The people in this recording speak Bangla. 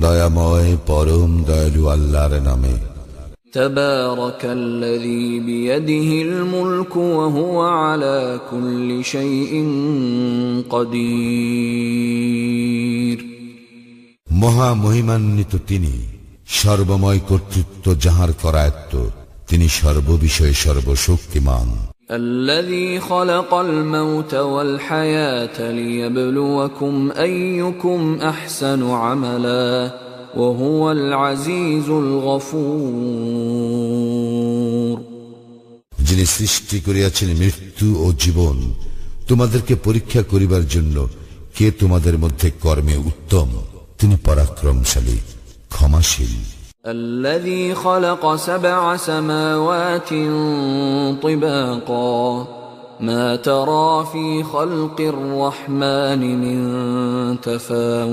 দয়াময় পরম দয়ালু আল্লাহর নামে। তাবারাকাল্লাযী বিয়াদিহিল মুলকু ওয়া হুয়া আলা কুল্লি শাইইন কাদির। মহা মহিমান্বিত তিনি, সর্বময় কর্তৃত্ব যাহার করায়ত্ত, তিনি সর্ববিষয়ে সর্বশক্তিমান। الذي خلق الموت والحياة ليبلوكم أيكم أحسن عملا وهو العزيز الغفور। যিনি সৃষ্টি করিয়াছেন মৃত্যু ও জীবন, তোমাদেরকে পরীক্ষা করিবার জন্য কে তোমাদের মধ্যে কর্মে উত্তম, তিনি পরাক্রমশালী, ক্ষমাশীল। الذي خلق 7 سماوات طباقا ما ترى في خلق الرحمن من تفاوت